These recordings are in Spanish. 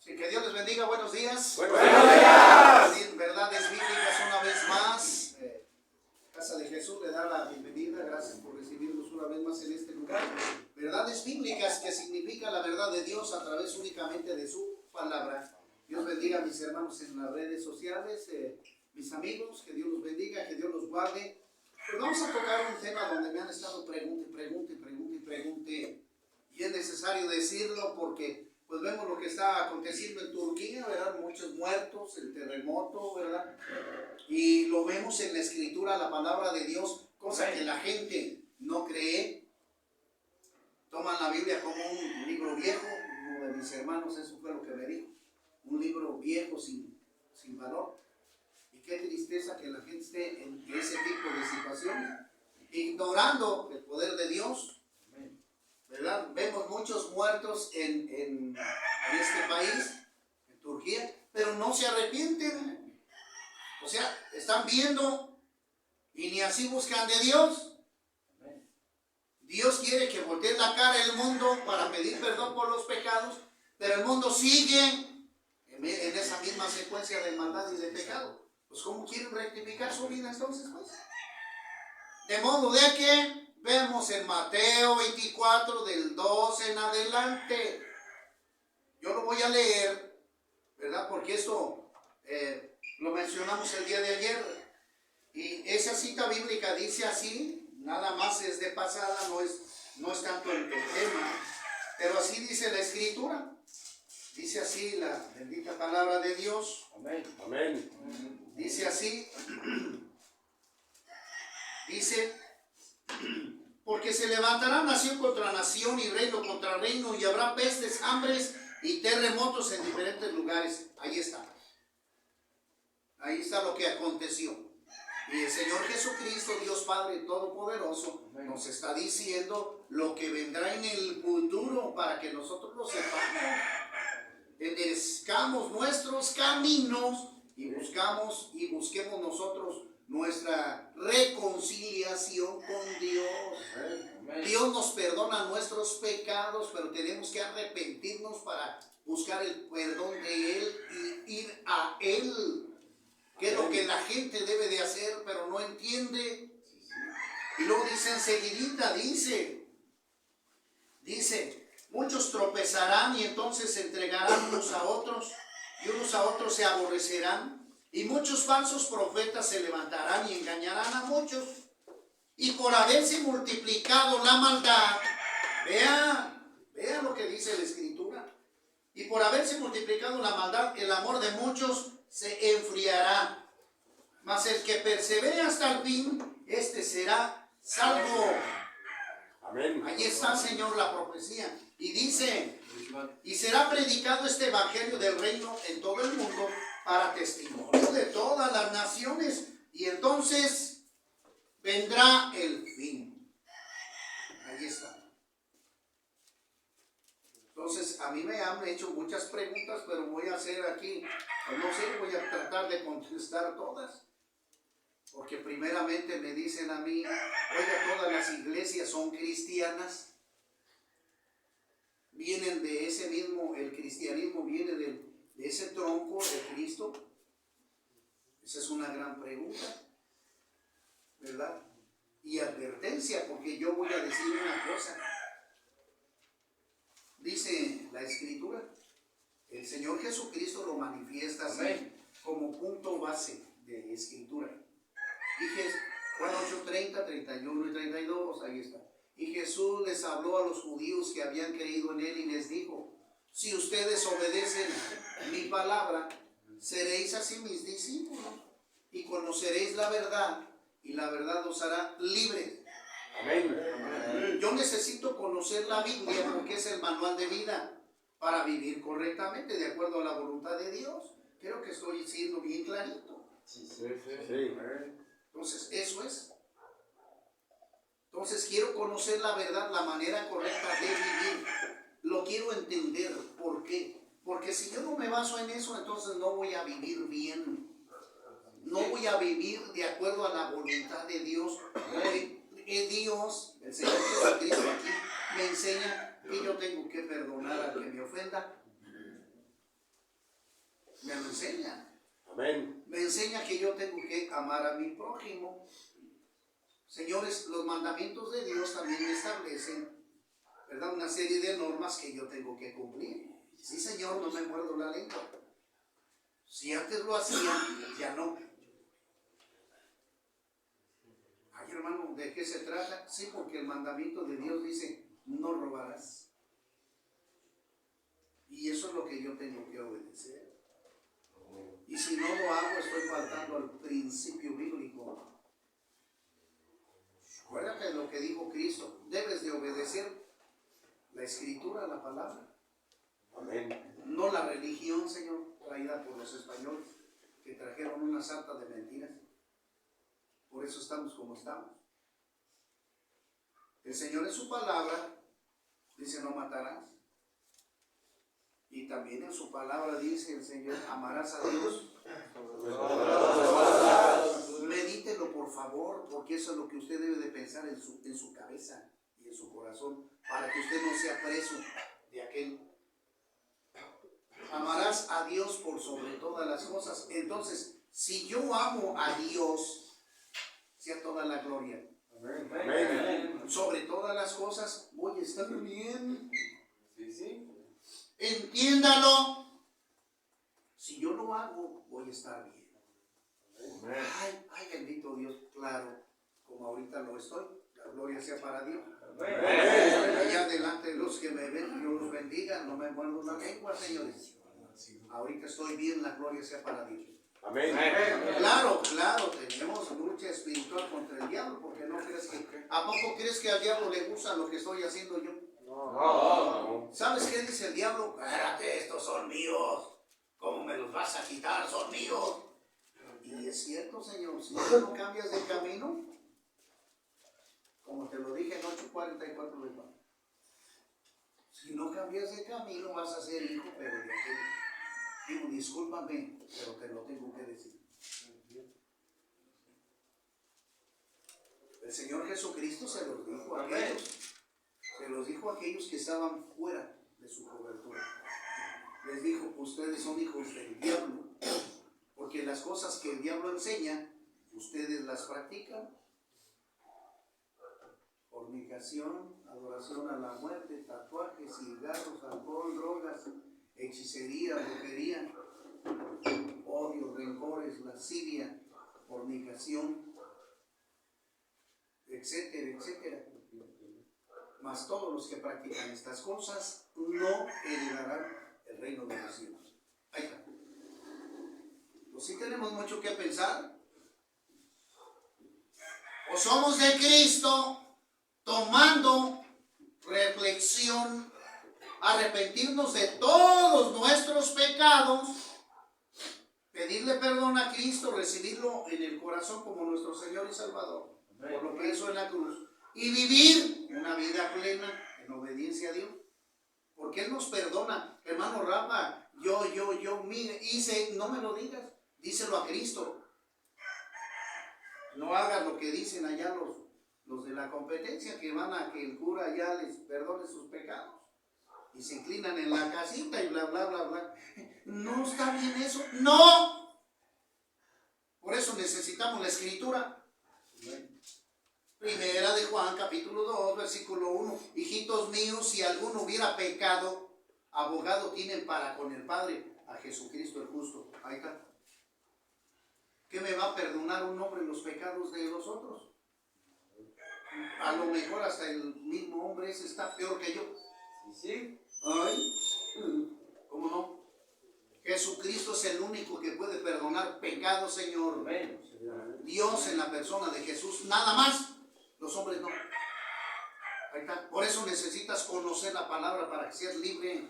Sí, que Dios les bendiga, buenos días. ¡Buenos días! Sí, verdades bíblicas una vez más. Casa de Jesús le da la bienvenida, gracias por recibirnos una vez más en este lugar. Verdades bíblicas, que significa la verdad de Dios a través únicamente de su palabra. Dios bendiga a mis hermanos en las redes sociales, mis amigos, que Dios los bendiga, que Dios los guarde. Pues vamos a tocar un tema donde me han estado pregunte. Y es necesario decirlo porque pues vemos lo que está aconteciendo en Turquía, ¿verdad? Muchos muertos, el terremoto, ¿verdad? Y lo vemos en la escritura, la palabra de Dios, cosa que la gente no cree. Toman la Biblia como un libro viejo. Uno de mis hermanos, eso fue lo que me dijo. Un libro viejo sin valor. Y qué tristeza que la gente esté en ese tipo de situaciones, ignorando el poder de Dios, ¿verdad? Vemos muchos muertos en este país, en Turquía, pero no se arrepienten. O sea, están viendo y ni así buscan de Dios. Dios quiere que voltee la cara al mundo para pedir perdón por los pecados, pero el mundo sigue en esa misma secuencia de maldad y de pecado. Pues ¿cómo quieren rectificar su vida entonces? Pues? De modo de que vemos en Mateo 24 del 12 en adelante. Yo lo voy a leer, ¿verdad? Porque esto lo mencionamos el día de ayer. Y esa cita bíblica dice así, nada más es de pasada, no es tanto el tema, pero así dice la escritura. Dice así la bendita palabra de Dios. Amén. Amén. Dice así. Dice, porque se levantará nación contra nación y reino contra reino, y habrá pestes, hambres y terremotos en diferentes lugares. Ahí está. Ahí está lo que aconteció. Y el Señor Jesucristo, Dios Padre Todopoderoso, nos está diciendo lo que vendrá en el futuro para que nosotros lo sepamos. Enderezcamos nuestros caminos y busquemos nosotros nuestra reconciliación con Dios. Dios nos perdona nuestros pecados, pero tenemos que arrepentirnos para buscar el perdón de Él y ir a Él, que es lo que la gente debe de hacer, pero no entiende. Y luego dice enseguidita, dice, muchos tropezarán y entonces se entregarán unos a otros, y unos a otros se aborrecerán, y muchos falsos profetas se levantarán y engañarán a muchos. Y por haberse multiplicado la maldad, vea lo que dice la escritura, y por haberse multiplicado la maldad, el amor de muchos se enfriará. Mas el que persevere hasta el fin, este será salvo. Amén. Ahí está, Señor, la profecía. Y dice, y será predicado este evangelio del reino en todo el mundo para testimonio de todas las naciones, y entonces vendrá el fin. Ahí está. Entonces, a mí me han hecho muchas preguntas, pero voy a hacer aquí, pues no sé, voy a tratar de contestar todas. Porque primeramente me dicen a mí, oiga, todas las iglesias son cristianas. Vienen de ese mismo, el cristianismo viene de ese tronco de Cristo. Esa es una gran pregunta, ¿verdad? Y advertencia, porque yo voy a decir una cosa. Dice la escritura, el Señor Jesucristo lo manifiesta así, como punto base de escritura. Y Juan 8:30, 31 y 32, ahí está. Y Jesús les habló a los judíos que habían creído en Él y les dijo, si ustedes obedecen mi palabra, seréis así mis discípulos y conoceréis la verdad, y la verdad os hará libres. Amén. Yo necesito conocer la Biblia porque es el manual de vida para vivir correctamente de acuerdo a la voluntad de Dios. Creo que estoy siendo bien clarito. Sí. Entonces, eso es. Entonces, quiero conocer la verdad, la manera correcta de vivir. Lo quiero entender. ¿Por qué? Porque si yo no me baso en eso, entonces no voy a vivir bien. No voy a vivir de acuerdo a la voluntad de Dios. Dios, el Señor Jesucristo aquí, me enseña que yo tengo que perdonar al que me ofenda. enseña. Amén. Me enseña que yo tengo que amar a mi prójimo. Señores, los mandamientos de Dios también establecen, ¿verdad?, una serie de normas que yo tengo que cumplir. Sí, Señor, no me muerdo la lengua. Si antes lo hacía, ya no. Ay, hermano, ¿de qué se trata? Sí, porque el mandamiento de Dios dice, no robarás. Y eso es lo que yo tengo que obedecer. Y si no lo hago, estoy faltando al principio bíblico. Acuérdate de lo que dijo Cristo. Debes de obedecer la escritura, la palabra. Amén. No la religión, Señor, traída por los españoles, que trajeron una sarta de mentiras. Por eso estamos como estamos. El Señor en su palabra dice, no matarás. Y también en su palabra dice el Señor, amarás a Dios. Medítelo, por favor, porque eso es lo que usted debe de pensar en su cabeza y en su corazón, para que usted no sea preso de aquel. Amarás a Dios por sobre todas las cosas. Entonces, si yo amo a Dios, sea toda la gloria. Amén. Sobre todas las cosas, voy a estar bien. Sí, sí. Entiéndalo. Si yo lo hago, voy a estar bien. Amén. Ay, bendito Dios, claro, como ahorita lo estoy, la gloria sea para Dios. Amén. Allá delante de los que me ven, Dios los bendiga, no me muerdo la lengua, señores. Ahorita estoy bien, la gloria sea para Dios. Amén. Claro, tenemos lucha espiritual contra el diablo, porque no crees que, ¿a poco crees que al diablo le gusta lo que estoy haciendo yo? No. ¿Sabes qué dice el diablo? Espérate, estos son míos. ¿Cómo me los vas a quitar? Son míos. Y es cierto, Señor, si tú no cambias de camino, como te lo dije en 8:44 de Juan, si no cambias de camino vas a ser hijo, pero de aquel. Digo, discúlpame, pero te lo tengo que decir. El Señor Jesucristo se los dijo a aquellos que estaban fuera de su cobertura. Les dijo, ustedes son hijos del diablo, porque las cosas que el diablo enseña, ustedes las practican. Fornicación, adoración a la muerte, tatuajes, cigarros, alcohol, drogas, hechicería, brujería, odio, rencores, lascivia, fornicación, etcétera, etcétera. Mas todos los que practican estas cosas no heredarán el reino de los cielos. Ahí está. Pues sí tenemos mucho que pensar. O somos de Cristo, tomando reflexión, arrepentirnos de todos nuestros pecados, pedirle perdón a Cristo, recibirlo en el corazón como nuestro Señor y Salvador, por lo que hizo en la cruz, y vivir una vida plena en obediencia a Dios, porque Él nos perdona. Hermano Rafa, mire, hice, no me lo digas, díselo a Cristo. No hagas lo que dicen allá los de la competencia, que van a que el cura ya les perdone sus pecados. Y se inclinan en la casita y bla, bla, bla, bla. No está bien eso. ¡No! Por eso necesitamos la escritura. Primera de Juan, capítulo 2, versículo 1. Hijitos míos, si alguno hubiera pecado, abogado tienen para con el Padre, a Jesucristo el justo. Ahí está. ¿Qué me va a perdonar un hombre los pecados de los otros? A lo mejor hasta el mismo hombre ese está peor que yo. Sí. Ay, ¿cómo no? Jesucristo es el único que puede perdonar pecados, Señor. Dios en la persona de Jesús, nada más. Los hombres no. Ahí está. Por eso necesitas conocer la palabra para que seas libre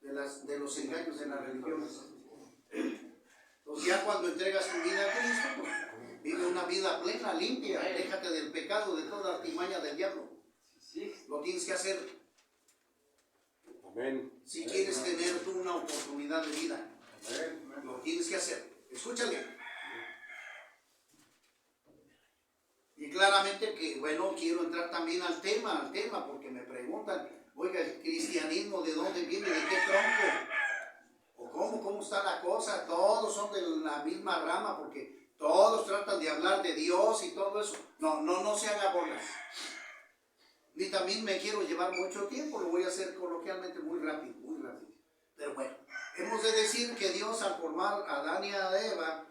de los engaños de la religión. Entonces ya cuando entregas tu vida a Cristo, pues, vive una vida plena, limpia. Déjate del pecado, de toda artimaña del diablo. Lo tienes que hacer. Amén. Si quieres tener tú una oportunidad de vida, lo tienes que hacer. Escúchale. Y claramente que, bueno, quiero entrar también al tema, porque me preguntan, oiga, el cristianismo, ¿de dónde viene? ¿De qué tronco? está la cosa, todos son de la misma rama porque todos tratan de hablar de Dios y todo eso. No se haga bolas. Ni también me quiero llevar mucho tiempo, lo voy a hacer coloquialmente muy rápido, muy rápido. Pero bueno, hemos de decir que Dios al formar a Adán y a Eva,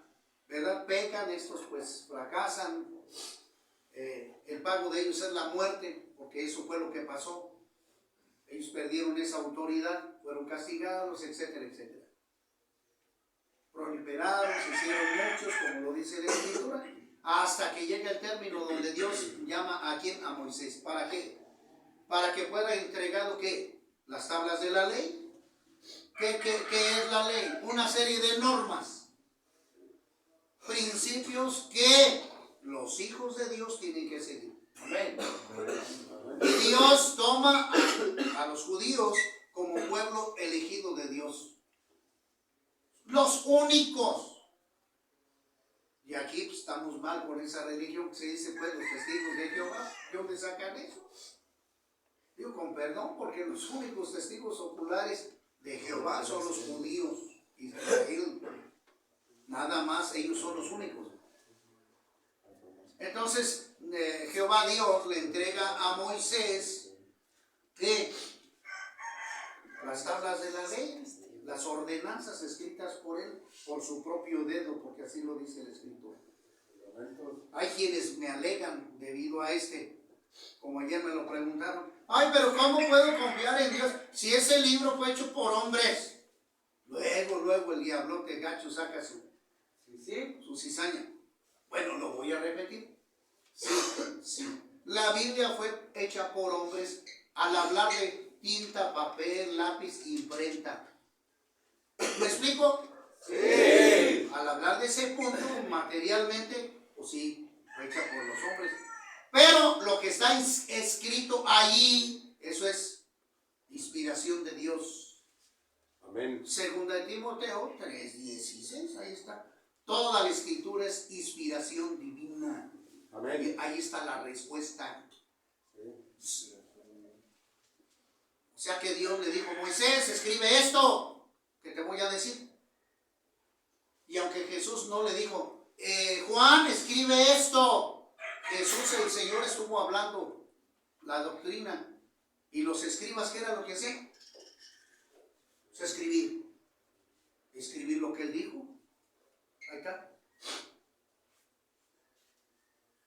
¿verdad? Pecan, estos pues fracasan. El pago de ellos es la muerte, porque eso fue lo que pasó. Ellos perdieron esa autoridad, fueron castigados, etcétera, etcétera. Proliferaron, se hicieron muchos, como lo dice la Escritura, hasta que llega el término donde Dios llama a quién, a Moisés. ¿Para qué? Para que fuera entregado ¿qué? Las tablas de la ley. ¿Qué es la ley? Una serie de normas, principios que los hijos de Dios tienen que seguir. Amén. Y Dios toma a los judíos como pueblo elegido de Dios. Los únicos. Y aquí pues, estamos mal con esa religión que se dice pues los testigos de Jehová. ¿De dónde sacan eso? Digo con perdón, porque los únicos testigos oculares de Jehová son los judíos. Israel. Nada más, ellos son los únicos. Entonces, Jehová Dios le entrega a Moisés ¿qué? Las tablas de la ley, las ordenanzas escritas por él, por su propio dedo, porque así lo dice el Escritor. Hay quienes me alegan debido a como ayer me lo preguntaron, ay, pero ¿cómo puedo confiar en Dios si ese libro fue hecho por hombres? Luego el diablote gacho saca su cizaña. Bueno, lo voy a repetir. Sí. La Biblia fue hecha por hombres al hablar de tinta, papel, lápiz, imprenta. ¿Me explico? Sí. Al hablar de ese punto, materialmente, pues sí, fue hecha por los hombres. Pero lo que está escrito allí, eso es inspiración de Dios. Amén. Segunda de Timoteo 3:16, ahí está. Toda la escritura es inspiración divina. Amén. Ahí está la respuesta. Sí. O sea que Dios le dijo, Moisés, escribe esto que te voy a decir. Y aunque Jesús no le dijo, Juan, escribe esto. Jesús, el Señor, estuvo hablando la doctrina. Y los escribas, ¿qué era lo que hacían? O sea, escribir lo que él dijo. Ahí está.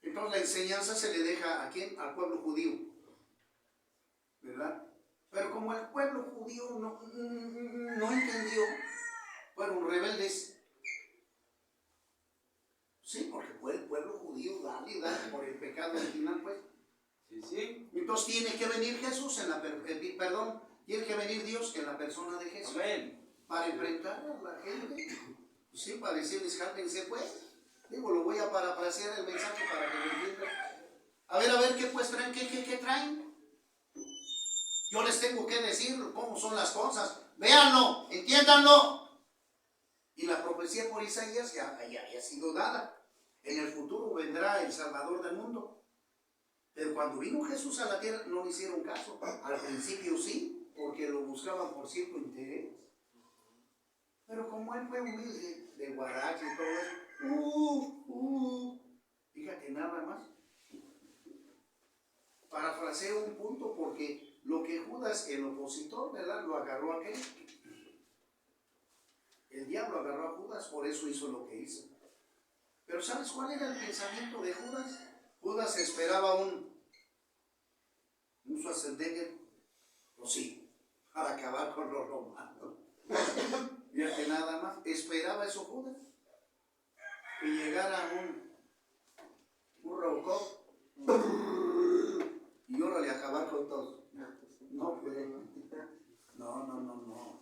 Entonces la enseñanza se le deja ¿a quién? Al pueblo judío, ¿verdad? Pero como el pueblo judío no entendió, fueron rebeldes. Sí, porque fue el pueblo judío, dale por el pecado original, pues. Sí. Entonces tiene que venir Jesús tiene que venir Dios en la persona de Jesús. Amén. Para enfrentar a la gente. Sí, para decirles, jáltense pues. Digo, lo voy a parafrasear el mensaje para que lo entiendan. A ver, ¿qué pues traen? ¿Qué traen? Yo les tengo que decir cómo son las cosas. Véanlo, entiéndanlo. Y la profecía por Isaías ya había sido dada. En el futuro vendrá el Salvador del mundo. Pero cuando vino Jesús a la tierra no le hicieron caso. Al principio sí, porque lo buscaban por cierto interés. Pero como él fue humilde, de guarache y todo eso, fíjate nada más. Parafraseo un punto porque lo que Judas, el opositor, ¿verdad? Lo agarró a aquel. El diablo agarró a Judas, por eso hizo lo que hizo. Pero ¿sabes cuál era el pensamiento de Judas? Judas esperaba un Schwarzenegger, pues sí, para acabar con los romanos. Fíjate nada más, esperaba eso Judas. Y llegara un Robocop y órale a acabar con todos. No, pues, no.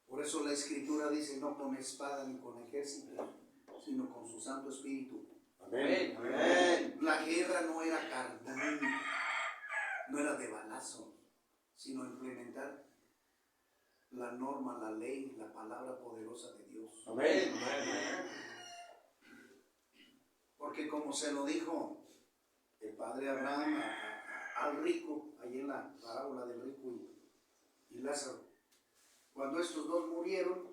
Por eso la Escritura dice, no con espada ni con ejército, sino con su Santo Espíritu. Amén. Amén. La guerra no era carnal, no era de balazo, sino implementar la norma, la ley, la palabra poderosa de Dios. Amén. Porque como se lo dijo el padre Abraham al rico, ahí en la parábola del rico y Lázaro, Cuando estos dos murieron,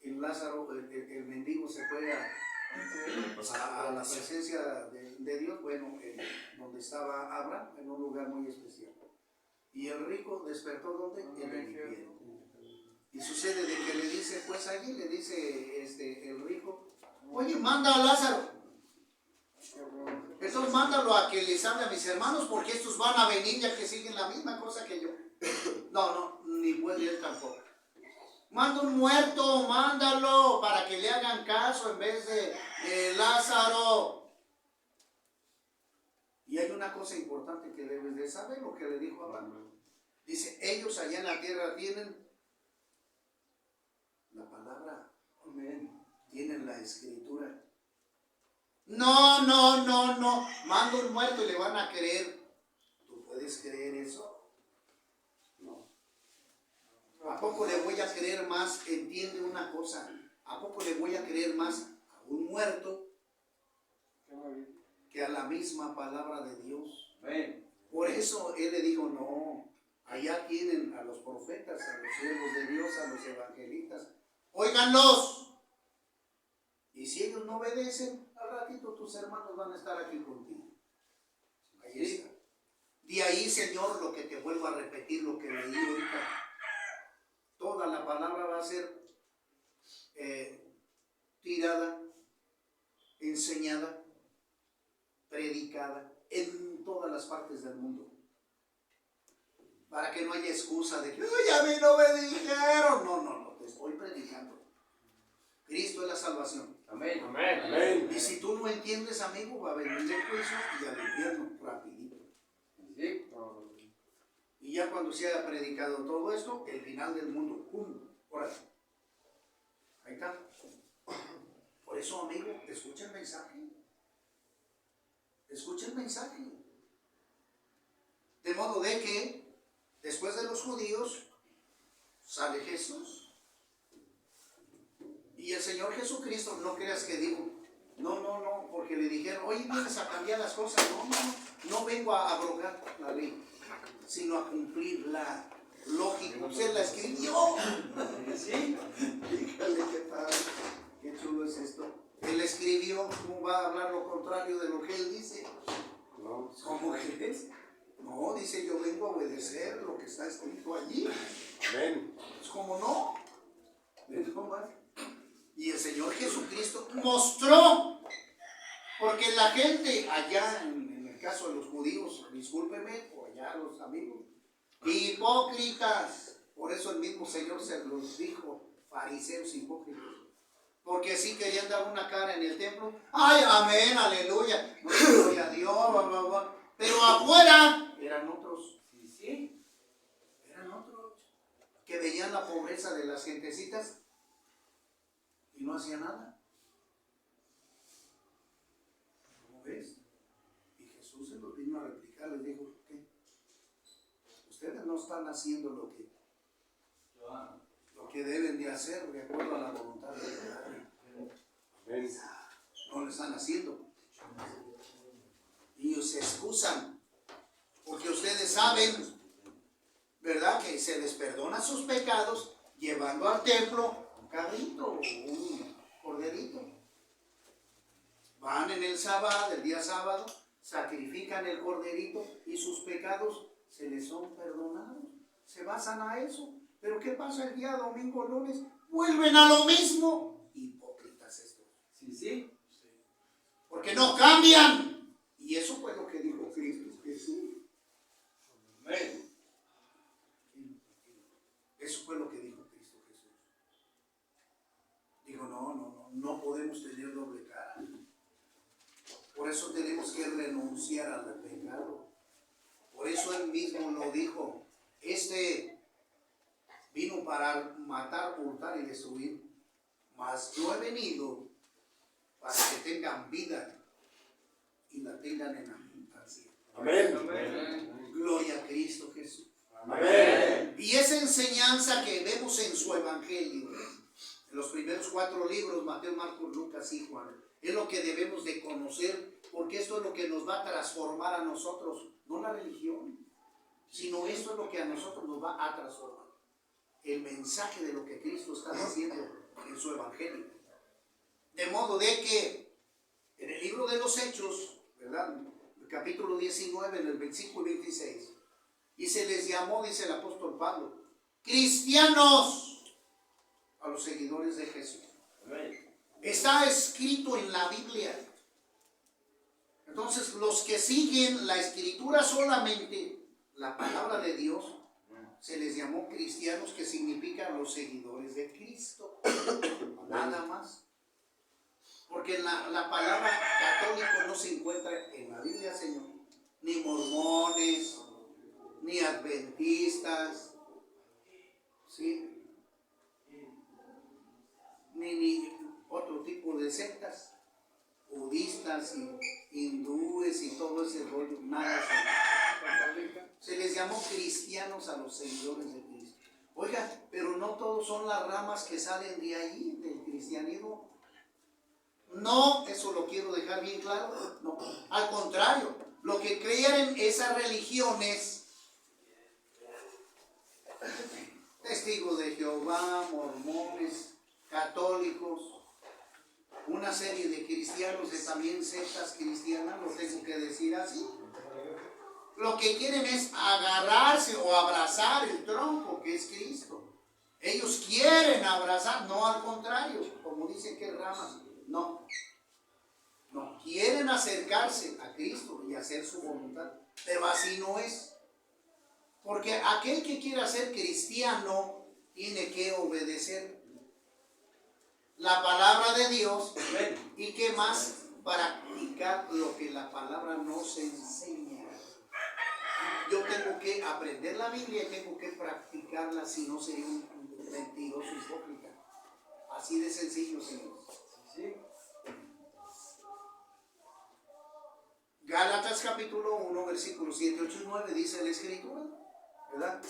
el Lázaro, el mendigo se fue a la presencia de Dios, bueno, donde estaba Abraham, en un lugar muy especial. Y el rico despertó donde? En el infierno. Y sucede de que le dice, pues allí le dice el rico, oye, manda a Lázaro. Entonces mándalo a que les hable a mis hermanos, porque estos van a venir ya que siguen la misma cosa que yo. No, ni puede él tampoco. Manda un muerto, mándalo para que le hagan caso en vez de Lázaro. Y hay una cosa importante que debes de saber, lo que le dijo Abraham. Dice, ellos allá en la tierra tienen la palabra, tienen la escritura. No, manda un muerto y le van a creer. ¿Tú puedes creer eso? No. ¿A poco le voy a creer más? Entiende una cosa. ¿A poco le voy a creer más a un muerto que a la misma palabra de Dios? Por eso él le dijo, no, allá tienen a los profetas, a los siervos de Dios, a los evangelistas. Óiganlos. Y si ellos no obedecen, al ratito tus hermanos van a estar aquí contigo. Ahí está. De ahí, Señor, lo que te vuelvo a repetir, lo que leí ahorita. Toda la palabra va a ser tirada, enseñada, predicada en todas las partes del mundo. Para que no haya excusa de que, uy, a mí no me dijeron. No, te estoy predicando. Cristo es la salvación. Amén. Amén. Y si tú no entiendes, amigo, va a venir el juicio y al infierno rapidito. ¿Sí? Y ya cuando se haya predicado todo esto, el final del mundo, ¡pum! Órale. Ahí está. Por eso, amigo, escucha el mensaje. Escucha el mensaje. De modo de que, después de los judíos, sale Jesús. Y el Señor Jesucristo, no creas que dijo, no, porque le dijeron, oye, vienes a cambiar las cosas. No vengo a abrogar la ley, sino a cumplir la lógica. Usted la escribió. ¿Sí? Dígale qué padre, qué chulo es esto. Él escribió, ¿cómo va a hablar lo contrario de lo que él dice? ¿Cómo es? No, dice, yo vengo a obedecer lo que está escrito allí. Amén. Pues, ¿cómo no? ¿No más? Y el Señor Jesucristo mostró, porque la gente allá, en el caso de los judíos, discúlpeme, o allá los amigos, hipócritas, por eso el mismo Señor se los dijo, fariseos hipócritas, porque sí querían dar una cara en el templo, ay, amén, aleluya, no, gloria a Dios, bla, bla, bla. Pero afuera eran otros, sí, eran otros, que veían la pobreza de las gentecitas, y no hacía nada. ¿Cómo ves? Y Jesús se los vino a replicar, les dijo, ¿qué? Ustedes no están haciendo lo que deben de hacer de acuerdo a la voluntad de Dios. No lo están haciendo. Y se excusan, porque ustedes saben, ¿verdad? Que se les perdona sus pecados llevando al templo cabrito, un corderito. Van en el sábado, el día sábado, sacrifican el corderito y sus pecados se les son perdonados. Se basan a eso. Pero ¿qué pasa el día domingo, lunes? Vuelven a lo mismo. Hipócritas estos. Sí. Porque no cambian. Y eso fue lo que dijo Cristo Jesús. Amén. Eso fue lo que dijo Cristo Jesús. Dijo, no podemos tener doble cara. Por eso tenemos que renunciar al pecado. Por eso él mismo lo dijo. Vino para matar, hurtar y destruir. Mas yo he venido para que tengan vida y la tengan en abundancia. Amén. Amén. Gloria a Cristo Jesús. Amén. Y esa enseñanza que vemos en su evangelio, en los primeros 4 libros, Mateo, Marcos, Lucas y Juan, es lo que debemos de conocer, porque esto es lo que nos va a transformar a nosotros, no la religión, sino esto es lo que a nosotros nos va a transformar. el mensaje de lo que Cristo está diciendo en su evangelio. De modo de que en el libro de los Hechos, ¿verdad? El capítulo 19, en el versículo 26, y se les llamó, dice el apóstol Pablo, cristianos a los seguidores de Jesús. Está escrito en la Biblia. Entonces, los que siguen la escritura solamente, la palabra de Dios, se les llamó cristianos, que significa los seguidores de Cristo. Nada más. Porque la palabra católico no se encuentra en la Biblia, Señor. Ni mormones, ni adventistas, ¿sí? Ni otro tipo de sectas, budistas y hindúes y todo ese rollo, nada. Se les llamó cristianos a los seguidores de Cristo. Oiga, pero no todos son las ramas que salen de ahí, del cristianismo. No, eso lo quiero dejar bien claro. No, al contrario, lo que creían esas religiones, testigos de Jehová, mormones, católicos, una serie de cristianos, de también sectas cristianas, lo tengo que decir así. Lo que quieren es agarrarse o abrazar el tronco que es Cristo. Ellos quieren abrazar, no al contrario, como dicen que ramas. No, quieren acercarse a Cristo y hacer su voluntad, pero así no es. Porque aquel que quiera ser cristiano tiene que obedecer la palabra de Dios y que más practicar lo que la palabra nos enseña. Yo tengo que aprender la Biblia y tengo que practicarla, si no sería un mentiroso hipócrita. Así de sencillo, Señor. ¿Sí? Gálatas capítulo 1, versículos 7, 8 y 9 dice la Escritura, ¿verdad?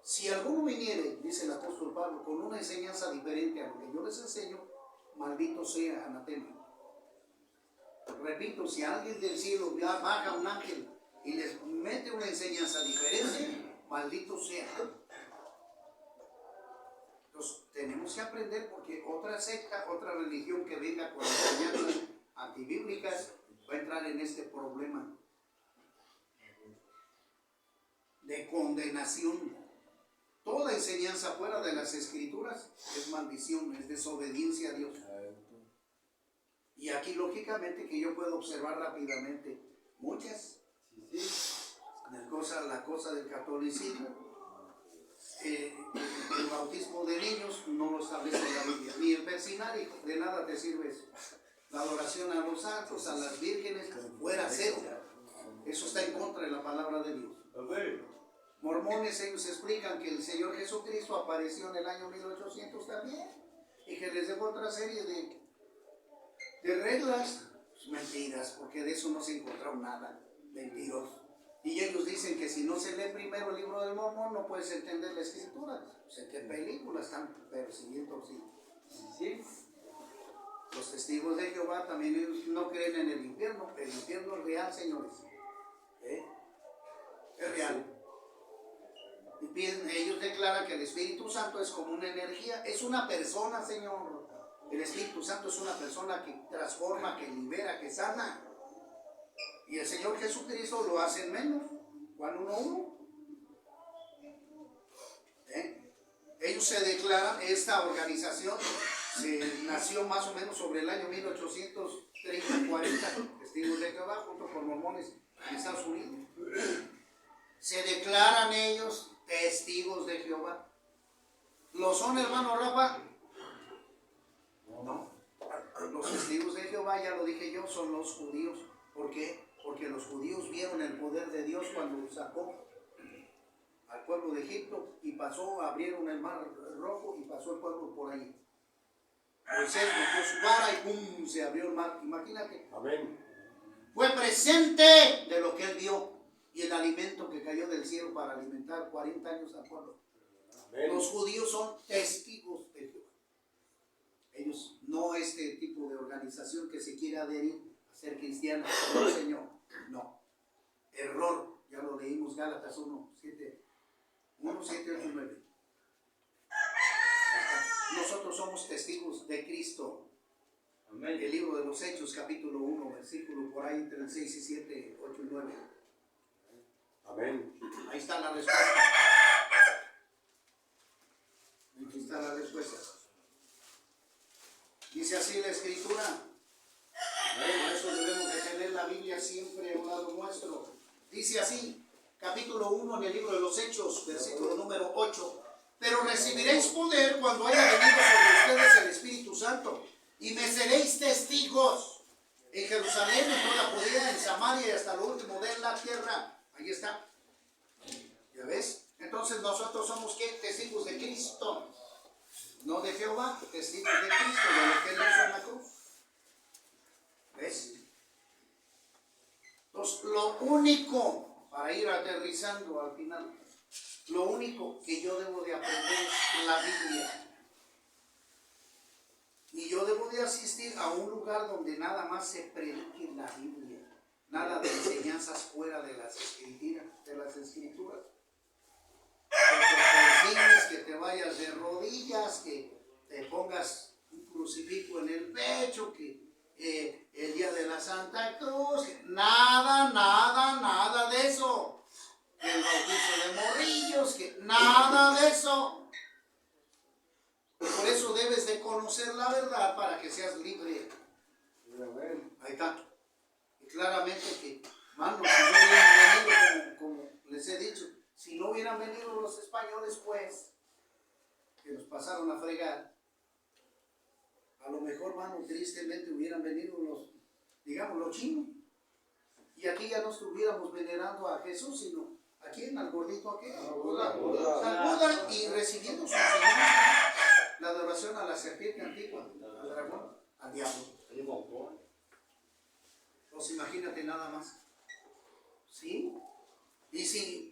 Si alguno viniere, dice el apóstol Pablo, con una enseñanza diferente a lo que yo les enseño, maldito sea, anatema. Repito, si alguien del cielo baja un ángel y les mete una enseñanza diferente, maldito sea. Entonces tenemos que aprender, porque otra secta, otra religión que venga con enseñanzas antibíblicas va a entrar en este problema de condenación. Toda enseñanza fuera de las Escrituras es maldición, es desobediencia a Dios. Y aquí lógicamente que yo puedo observar rápidamente muchas. La cosa del catolicismo, el bautismo de niños no lo establece la Biblia, ni el persinárico, de nada te sirve eso. La adoración a los santos, a las vírgenes, fuera cero. Eso está en contra de la palabra de Dios. Mormones, ellos explican que el Señor Jesucristo apareció en el año 1800 también, y que les dejó otra serie de reglas. Mentiras, porque de eso no se encontró nada. Mentiroso. Y ellos dicen que si no se lee primero el libro del Mormón, no puedes entender la Escritura. O sea, ¿qué película están persiguiendo? ¿Sí? Los testigos de Jehová también ellos no creen en el infierno. El infierno es real, señores. Es real. Y ellos declaran que el Espíritu Santo es como una energía. Es una persona, Señor. El Espíritu Santo es una persona que transforma, que libera, que sana. Y el Señor Jesucristo lo hace menos. Juan 1:1. Ellos se declaran, esta organización nació más o menos sobre el año 1830-40, testigos de Jehová, junto con mormones en Estados Unidos. Se declaran ellos testigos de Jehová. ¿Lo son, hermano Rafa? No. Los testigos de Jehová, ya lo dije yo, son los judíos. ¿Por qué? Porque los judíos vieron el poder de Dios cuando sacó al pueblo de Egipto y abrieron el mar rojo y pasó el pueblo por ahí. Moisés metió su vara y ¡pum! Se abrió el mar. Imagínate. Amén. Fue presente de lo que él vio y el alimento que cayó del cielo para alimentar 40 años al pueblo. Amén. Los judíos son testigos de Jehová. Ellos no este tipo de organización que se quiere adherir a ser cristiana. No, Señor. No. Error. Ya lo leímos, Gálatas 1, 7, 8 y 9. nosotros somos testigos de Cristo. Amén. El libro de los Hechos, capítulo 1, versículo por ahí entre el 6 y 7, 8 y 9. Amén. Ahí está la respuesta. Aquí está la respuesta. Dice así la Escritura. Por eso debemos de tener la Biblia siempre a un lado nuestro. Dice así, capítulo 1 en el libro de los Hechos, versículo número 8. Pero recibiréis poder cuando haya venido sobre ustedes el Espíritu Santo, y me seréis testigos en Jerusalén, en toda Judea, en Samaria y hasta lo último de la tierra. Ahí está. ¿Ya ves? Entonces nosotros somos ¿qué? Testigos de Cristo. No de Jehová, testigos de Cristo, de lo que Él hizo en la cruz. ¿Ves? Entonces, lo único, para ir aterrizando al final, lo único que yo debo de aprender es la Biblia. Y yo debo de asistir a un lugar donde nada más se predique la Biblia. Nada de enseñanzas fuera de las escrituras. Que te persigues, que te vayas de rodillas, que te pongas un crucifijo en el pecho, que el día de la Santa Cruz, que nada de eso. Que el bautizo de morrillos, que nada de eso. Por eso debes de conocer la verdad para que seas libre. Ahí está. Y claramente que, hermanos, si no hubieran venido, como les he dicho, si no hubieran venido los españoles, pues, que nos pasaron a fregar, a lo mejor, hermano, tristemente hubieran venido los chinos. Y aquí ya no estuviéramos venerando a Jesús, sino aquí en el gordito aquel, San Buda, y recibiendo su enseñanza, la adoración a la serpiente antigua, al dragón, al diablo. Pues imagínate nada más. ¿Sí? Y si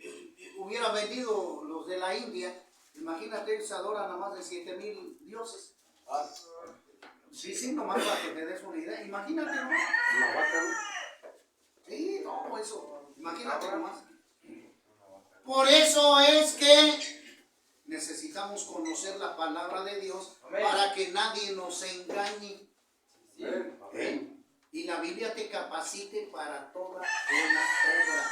hubiera venido los de la India, imagínate, ellos adoran a más de 7,000 dioses. Sí, nomás para que te des una idea. Imagínate nomás. Sí, no, eso. Imagínate nomás. Por eso es que necesitamos conocer la palabra de Dios. Amén. Para que nadie nos engañe. Amén. Y la Biblia te capacite para toda buena obra.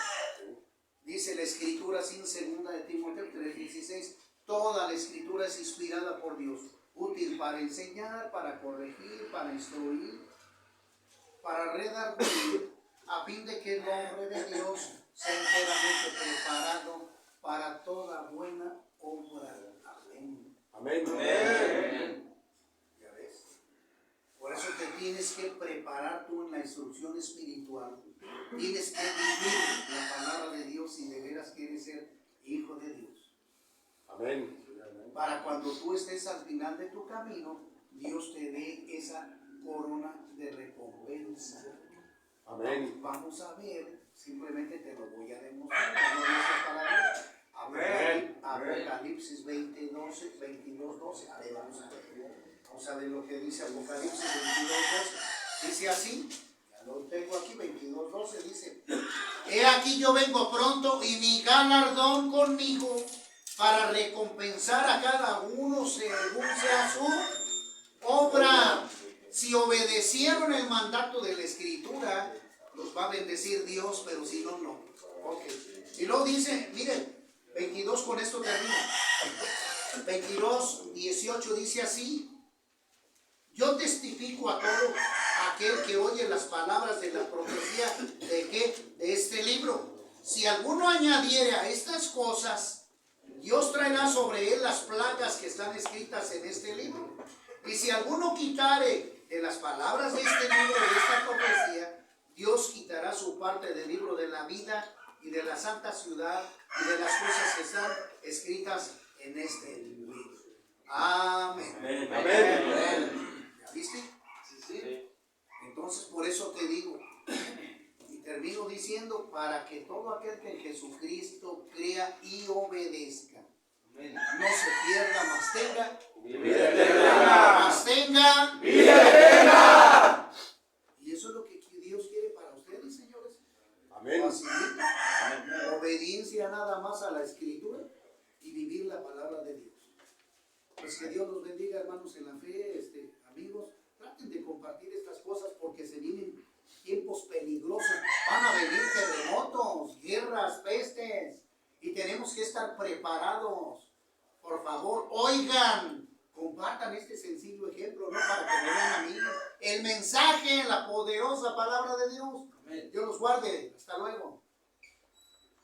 Dice la Escritura así en 2 de Timoteo 3:16. Toda la Escritura es inspirada por Dios, útil para enseñar, para corregir, para instruir, para redarguir, a fin de que el hombre de Dios sea enteramente preparado para toda buena obra. Amén. Amén. Amén. ¿Ya ves? Por eso te tienes que preparar tú en la instrucción espiritual. Tienes que vivir la palabra de Dios si de veras quieres ser hijo de Dios. Amén. Para cuando tú estés al final de tu camino, Dios te dé esa corona de recompensa. Amén. Vamos a ver, simplemente te lo voy a demostrar. No dice palabra. Apocalipsis 22:12. A ver, vamos a ver lo que dice Apocalipsis 22:12. Dice así, ya lo tengo aquí, 22:12, dice: He aquí yo vengo pronto y mi galardón conmigo, para recompensar a cada uno según sea su obra. Si obedecieron el mandato de la Escritura, los va a bendecir Dios, pero si no, no. Okay. Y luego dice, miren, 22, con esto termino. 22:18 dice así: Yo testifico a todo aquel que oye las palabras de la profecía de este libro. Si alguno añadiere a estas cosas, Dios traerá sobre él las plagas que están escritas en este libro. Y si alguno quitare de las palabras de este libro, de esta profecía, Dios quitará su parte del libro de la vida y de la santa ciudad y de las cosas que están escritas en este libro. Amén. Amén. Amén. Amén. ¿Ya viste? Sí. Entonces, por eso te digo, y termino diciendo, para que todo aquel que en Jesucristo crea y obedezca, no se pierda, mas tenga Vida eterna. Mas tenga Vida eterna. Y eso es lo que Dios quiere para ustedes, señores. Amén. Obediencia nada más a la Escritura y vivir la palabra de Dios. Pues que Dios los bendiga, hermanos, en la fe, amigos. Traten de compartir estas cosas porque se vienen tiempos peligrosos. Van a venir terremotos, guerras, pestes. Y tenemos que estar preparados. Por favor, oigan, compartan este sencillo ejemplo, no para que me vean a mí. El mensaje, la poderosa palabra de Dios. Dios los guarde. Hasta luego.